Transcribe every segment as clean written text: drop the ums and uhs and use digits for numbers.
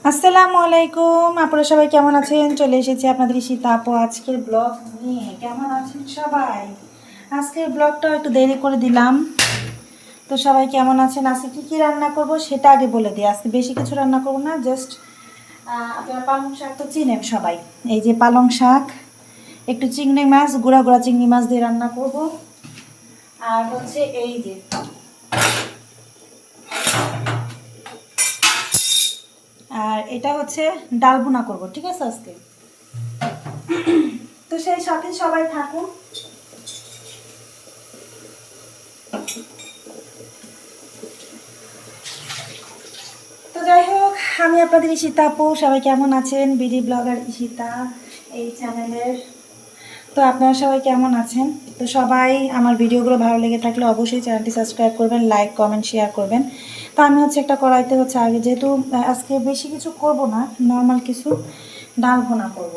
আসসালামু আলাইকুম, আপনারা সবাই কেমন আছেন? চলে এসেছি আপনাদের ঈশিতা আপু আজকের ব্লগ নিয়ে। কেমন আছেন সবাই? আজকের ব্লগটা একটু দেরি করে দিলাম। তো সবাই কেমন আছেন? আজকে কী কী রান্না করব সেটা আগে বলে দিই। আজকে বেশি কিছু রান্না করব না, জাস্ট আপনারা পালং শাক তো চিনেন সবাই। এই যে পালং শাক, একটু চিংড়ি মাছ, গুঁড়া গুঁড়া চিংড়ি মাছ দিয়ে রান্না করব। আর হচ্ছে এই যে আর এটা হচ্ছে ডাল ভুনা করব, ঠিক আছে আজকে। তো সেই সাথে সবাই থাকুন। তো যাই হোক, আমি আপনাদের ঈশিতা আপু, সবাই কেমন আছেন? বিডি ব্লগার ঈশিতা এই চ্যানেলের। তো আপনারা সবাই কেমন আছেন? তো সবাই আমার ভিডিওগুলো ভালো লেগে থাকলে অবশ্যই চ্যানেলটি সাবস্ক্রাইব করবেন, লাইক কমেন্ট শেয়ার করবেন। তো আমি হচ্ছে একটা কড়াইতে হচ্ছে আগে, যেহেতু আজকে বেশি কিছু করব না, নর্মাল কিছু ডাল ভুনা করব।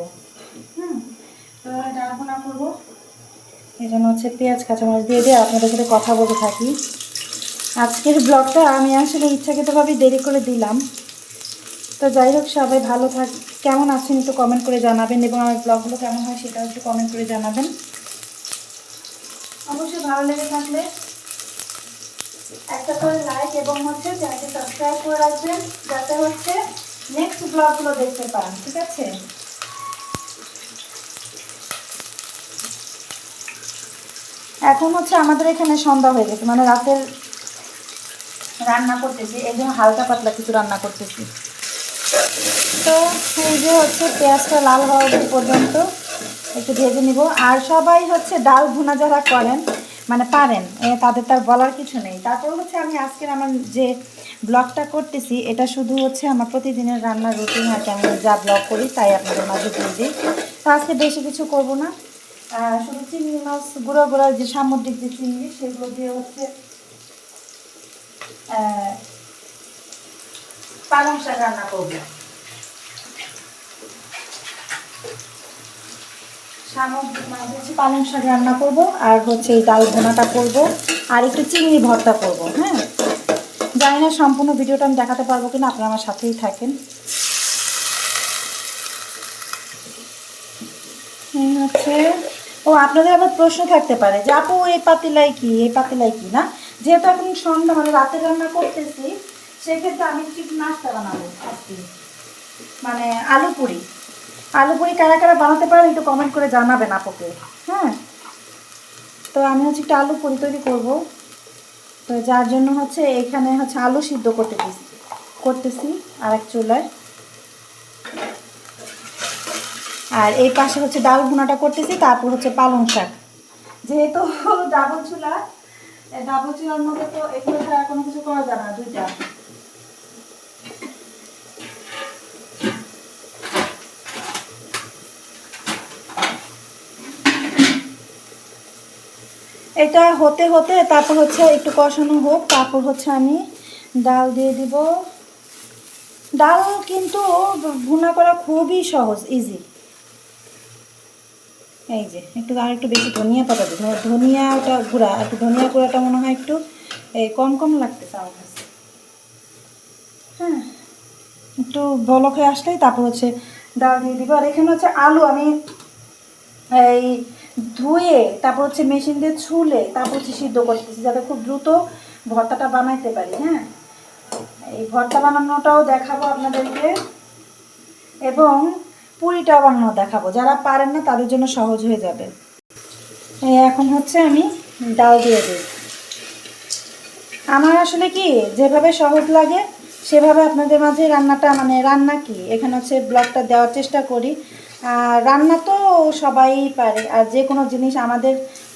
তো ডাল ভুনা করবো, এই জন্য হচ্ছে পেঁয়াজ কাঁচামরিচ দিয়ে আপনাদের সাথে কথা বলতে থাকি। আজকের ব্লগটা আমি আসলে ইচ্ছাকৃতভাবেই দেরি করে দিলাম। তো যাই হোক, সবাই ভালো কেমন আছেন একটু কমেন্ট করে জানাবেন, এবং আমার ব্লগগুলো কেমন হয় সেটাও একটু কমেন্ট করে জানাবেন। অবশ্যই ভালো লেগে থাকলে একটা করে লাইক এবং হচ্ছে চ্যানেলটি সাবস্ক্রাইব করে রাখবেন, যাতে হচ্ছে নেক্সট ব্লগগুলো দেখতে পান, ঠিক আছে? এখন হচ্ছে আমাদের এখানে সন্ধ্যা হয়ে গেছে, মানে রাতের রান্না করতেছি, এই জন্য হালকা পাতলা কিছু রান্না করতেছি। তো এই যে হচ্ছে পেঁয়াজটা লাল হওয়া পর্যন্ত একটু ভেজে নিব। আর সবাই হচ্ছে ডাল ভুনা যারা করেন, মানে পারেন, তাদের তার বলার কিছু নেই। তারপর হচ্ছে আমি আজকের আমার যে ব্লগটা করতেছি, এটা শুধু হচ্ছে আমার প্রতিদিনের রান্নার রুটিন, আর আমি যা ব্লগ করি তাই আপনাদের মাঝে দিয়ে দিই। তো আজকে বেশি কিছু করব না, শুধু চিংড়ি মাছ, গুঁড়ো গুঁড়ো যে সামুদ্রিক যে চিংড়ি, সেগুলো দিয়ে হচ্ছে পালং শাক রান্না করবো। সামুদ্রিক মাছ হচ্ছে পালং শাক রান্না করব, আর হচ্ছে এই ডাল ভুনাটা করব, আর একটু চিংড়ি ভর্তা করব। হ্যাঁ, জানি না সম্পূর্ণ ভিডিওটা আমি দেখাতে পারবো কিনা, আপনারা আমার সাথেই থাকেন। হচ্ছে আপনাদের আবার প্রশ্ন থাকতে পারে যে আপু এই পাতিলাই কি, এই পাতিলাই কি না। যেহেতু এখন সন্ধ্যা, মানে রাতে রান্না করতেছি, সেক্ষেত্রে আমি একটু নাস্তা বানাবো আজকে, মানে আলু পুরি। আলু পুরি কারা কারা বানাতে পারেন একটু কমেন্ট করে জানাবেন আপুকে। হ্যাঁ, তো আমি হচ্ছে একটু আলু পুরি তৈরি করব। তো যার জন্য হচ্ছে এখানে হচ্ছে আলু সিদ্ধ করতেছি আর এক চুলায়। আর এই পাশে হচ্ছে ডাল ভুনাটা করতেছি, তারপর হচ্ছে পালং শাক। যেহেতু ডাবল চুলা, ডাবল চুলার মধ্যে তো এগুলো ছাড়া কোনো কিছু করা যাবে না, দুইটা। এটা হতে হতে তারপর হচ্ছে একটু কষানো হোক, তারপর হচ্ছে আমি ডাল দিয়ে দিব। ডাল কিন্তু ভুনা করা খুবই সহজ, ইজি। এই যে একটু আর একটু বেশি ধনিয়া পাতা দিই, ধনিয়াটা গুঁড়া, একটু ধনিয়া গুঁড়াটা মনে হয় একটু কম কম লাগতেছে আমার কাছে। হ্যাঁ, একটু বলক হয়ে আসলেই তারপর হচ্ছে ডাল দিয়ে দিব। আর এখানে হচ্ছে আলু আমি এই ধুয়ে তারপর হচ্ছে মেশিন দিয়ে ছুলে তারপর হচ্ছে সিদ্ধ করতেছি, যাতে খুব দ্রুত ভর্তাটা বানাইতে পারি। হ্যাঁ, এই ভর্তা বানানোটাও দেখাবো আপনাদেরকে, এবং পুরিটা বানানো দেখাবো। যারা পারেন না তাদের জন্য সহজ হয়ে যাবে। এখন হচ্ছে আমি ডাল দিয়ে দিই। আমার আসলে কি যেভাবে সহজ লাগে সেভাবে আপনাদের মাঝে রান্নাটা, মানে রান্না কি এখানে হচ্ছে ব্লগটা দেওয়ার চেষ্টা করি। আর রান্না তো সবাই পারে, আর যে কোনো জিনিস আমাদের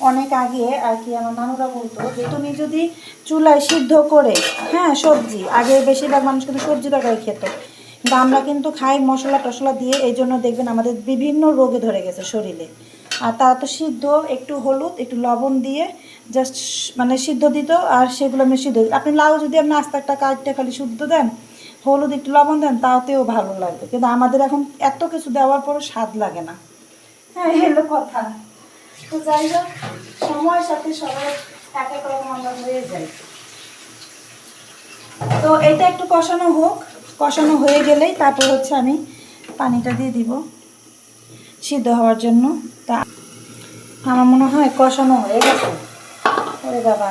অনেক আগে আর কি আমার নানুরা বলতো যে তুমি যদি চুলায় সিদ্ধ করে, হ্যাঁ, সবজি, আগে বেশিরভাগ মানুষ কিন্তু সবজি তরকারি খেত, কিন্তু আমরা কিন্তু খাই মশলা টশলা দিয়ে, এই জন্য দেখবেন আমাদের বিভিন্ন রোগে ধরে গেছে শরীরে। আর তারা তো সিদ্ধ, একটু হলুদ একটু লবণ দিয়ে জাস্ট মানে সিদ্ধ দিত, আর সেগুলো আমি সিদ্ধ দিই। আপনি লাউ যদি আপনি আস্তে একটা কাটটা খালি শুদ্ধ দেন, হলুদ একটু লবণ দেন, তাতেও ভালো লাগবে। কিন্তু আমাদের এখন এত কিছু দেওয়ার পরও স্বাদ লাগে না। হ্যাঁ, এলো কথা। তো যাই হোক, সময়ের সাথে সবাই এক এক রকম আমরা হয়ে যাই। তো এটা একটু কষানো হোক, কষানো হয়ে গেলেই তারপর হচ্ছে আমি পানিটা দিয়ে দিব সিদ্ধ হওয়ার জন্য। তা আমার মনে হয় কষানো হয়ে গেছে। ওরে বাবা,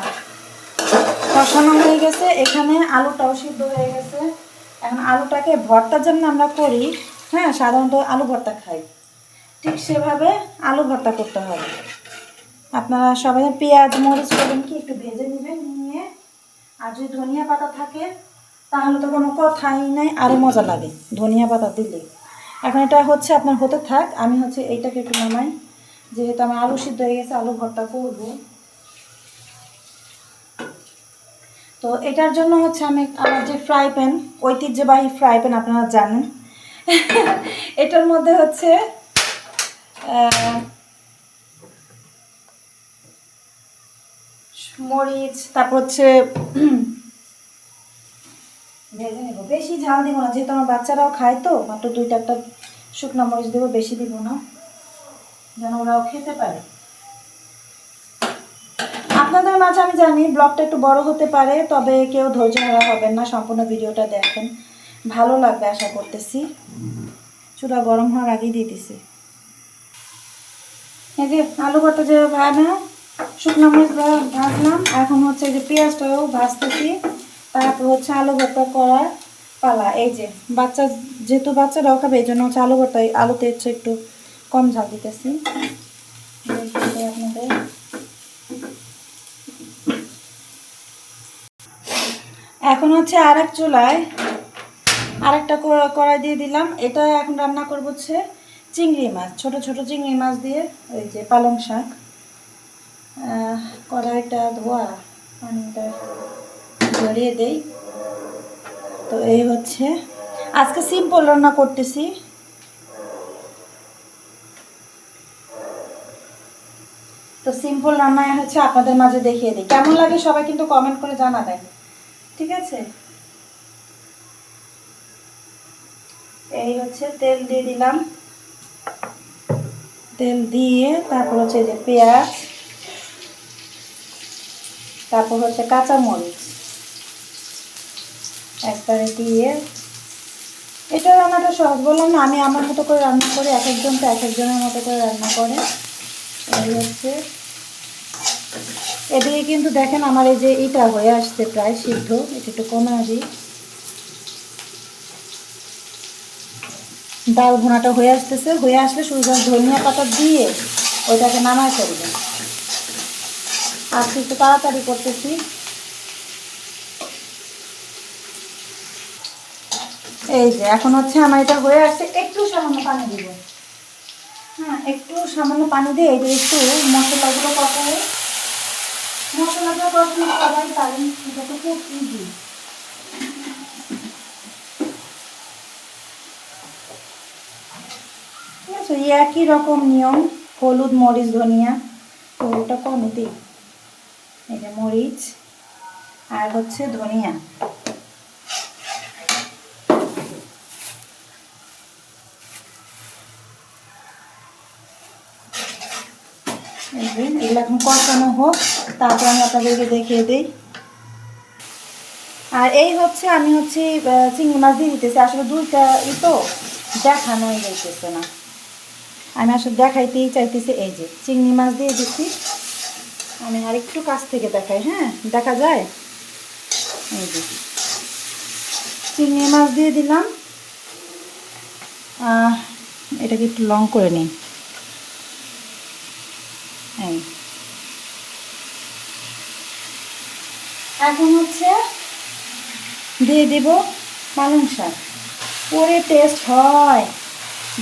কষানো হয়ে গেছে। এখানে আলুটাও সিদ্ধ হয়ে গেছে। এখন আলুটাকে ভর্তার জন্য আমরা করি, হ্যাঁ, সাধারণত আলু ভর্তা খাই, ঠিক সেভাবে আলু ভর্তা করতে হবে। আপনারা সবাই পেঁয়াজ মরিচ করবেন কি একটু ভেজে নেবেন, নিয়ে আর যদি ধনিয়া পাতা থাকে তাহলে তো কোনো কথাই নাই, আরও মজা লাগে ধনিয়া পাতা দিলে। এখন এটা হচ্ছে আপনার হতে থাক, আমি হচ্ছে এইটাকে একটু নামাই, যেহেতু আমার আলু সিদ্ধ হয়ে গেছে, আলু ভর্তা করব। তো এটার জন্য হচ্ছে আমি আমার যে ফ্রাই প্যান, ঐতিহ্যবাহী ফ্রাই প্যান আপনারা জানেন, এটার মধ্যে হচ্ছে মরিচ, তারপর হচ্ছে ভেজে নেব। বেশি ঝাল দিব না, যেহেতু আমার বাচ্চারাও খায়, তো মাত্র 2-4টা শুকনো মরিচ দেবো, বেশি দিব না, যেন ওরাও খেতে পারে। আপনাদের মাঝে আমি জানি ব্লগটা একটু বড় হতে পারে, তবে কেউ ধৈর্য হারা হবেন না, সম্পূর্ণ ভিডিওটা দেখেন, ভালো লাগবে আশা করতেছি। চুলা গরম হওয়ার আগেই দিয়ে দিছি। এই যে আলু ভর্তা যে ভাজা, শুকনো মরিচ ভাজলাম, এখন হচ্ছে এই যে পেঁয়াজটাও ভাজতেছি, তারপর হচ্ছে আলু ভর্তা করার পালা। এই যে বাচ্চা, যেহেতু বাচ্চারাও খাবে এই জন্য হচ্ছে আলু ভর্তা, আলুতে হচ্ছে একটু কম ঝাল দিতেছি আপনাদের। এখন হচ্ছে আরেক চুলায় আরেকটা কড়াই দিয়ে দিলাম। এটা এখন রান্না করবো হচ্ছে চিংড়ি মাছ, ছোট ছোট চিংড়ি মাছ দিয়ে ওই যে পালং শাক। কড়াইটা ধোয়া, পানিটা ঝরিয়ে দেই। তো এই হচ্ছে আজকে সিম্পল রান্না করতেছি। তো সিম্পল রান্নায় হচ্ছে আপনাদের মাঝে দেখিয়ে দিই, কেমন লাগে সবাই কিন্তু কমেন্ট করে জানাবেন, ঠিক আছে? এই হচ্ছে তেল দিয়ে দিলাম, তেল দিয়ে তারপর হচ্ছে যে পেঁয়াজ, তারপর হচ্ছে কাঁচামরিচ একবারে দিয়ে। এটা রান্নাটা সহজ, বললাম না, আমি আমার মতো করে রান্না করি, এক একজন তো এক একজনের মতো করে রান্না করে। এই হচ্ছে এদিকে কিন্তু দেখেন আমার এই যে এটা হয়ে আসছে প্রায় সিদ্ধ, এটা একটু কমে দিই। ডাল ভুনাটা হয়ে আসতেছে, হয়ে আসলে শুধু ধনিয়া পাতা দিয়ে ওইটাকে নামাই করবেন। আর একটু তাড়াতাড়ি করতেছি। এই যে এখন হচ্ছে আমার এটা হয়ে আসছে, একটু সামান্য পানি দিব, হ্যাঁ একটু সামান্য পানি দিয়ে এটা একটু মশলাগুলো কষায়। মশলাগুলো কষানো সবাই পারেন, এটা তো খুব ইজি। ঠিক আছে, একই রকম নিয়ম, হলুদ মরিচ ধনিয়া, তো ওটা কম দিই। এই যে মরিচ আর হচ্ছে ধনিয়া, এগুলো এখন কষানো হোক, তারপর আমি আপনাদেরকে দেখিয়ে দিই। আর এই হচ্ছে আমি হচ্ছে চিংড়ি মাছ দিয়ে দিতেছি, আসলে দুইটা তো দেখানোই যাইতেছে না, আমি আসলে দেখাইতেই চাইতেছি। এই যে চিংড়ি মাছ দিয়ে দিচ্ছি, আমি আর একটু কাছ থেকে দেখাই, হ্যাঁ দেখা যায়। এই যে চিংড়ি মাছ দিয়ে দিলাম, এটাকে একটু লং করে নিই। এই এখন হচ্ছে দিয়ে দিব পালং শাক। পরে টেস্ট হয়,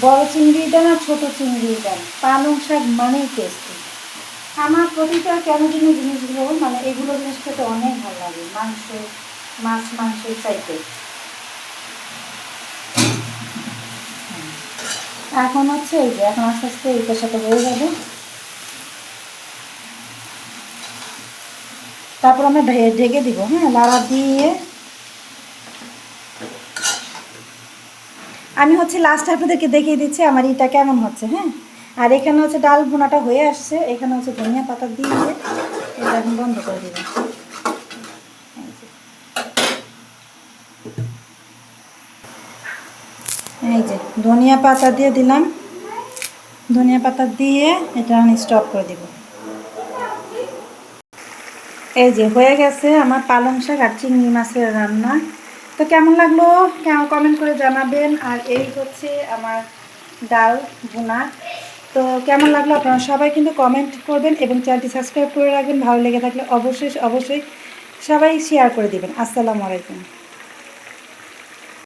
বড় চিংড়িটা না ছোট চিংড়িটা, পালং শাক মানেই টেস্টি। আমার প্রতিটা কেন জিনিসগুলো মানে এগুলো জিনিস খেতে অনেক ভালো লাগে, মাংস মাছ মাংসের চাইতে। এখন হচ্ছে এই যে এখন আস্তে আস্তে এইটার সাথে হয়ে যাবে, তারপর আমরা ঢেকে দিব, হ্যাঁ লাড়া দিয়ে। আমি হচ্ছে লাস্ট আপনাদেরকে দেখিয়ে দিচ্ছি আমার এটা কেমন হচ্ছে, হ্যাঁ। আর এখানে হচ্ছে ডাল ভুনাটা হয়ে আসছে, এখানে হচ্ছে ধনিয়া পাতা দিয়ে এটা এখন বন্ধ করে দেবেন। এই যে ধনিয়া পাতা দিয়ে দিলাম, ধনিয়া পাতা দিয়ে এটা আমি স্টপ করে দিব। এই যে হয়ে গেছে আমার পালং শাক আর চিংড়ি মাছের রান্না। তো কেমন লাগলো কমেন্ট করে জানাবেন। আর এই হচ্ছে আমার ডাল ভুনা। তো কেমন লাগলো আপনারা সবাই কিন্তু কমেন্ট করবেন এবং চ্যানেলটি সাবস্ক্রাইব করে রাখবেন। ভালো লেগে থাকলে অবশ্যই অবশ্যই সবাই শেয়ার করে দিবেন। আসসালামু আলাইকুম।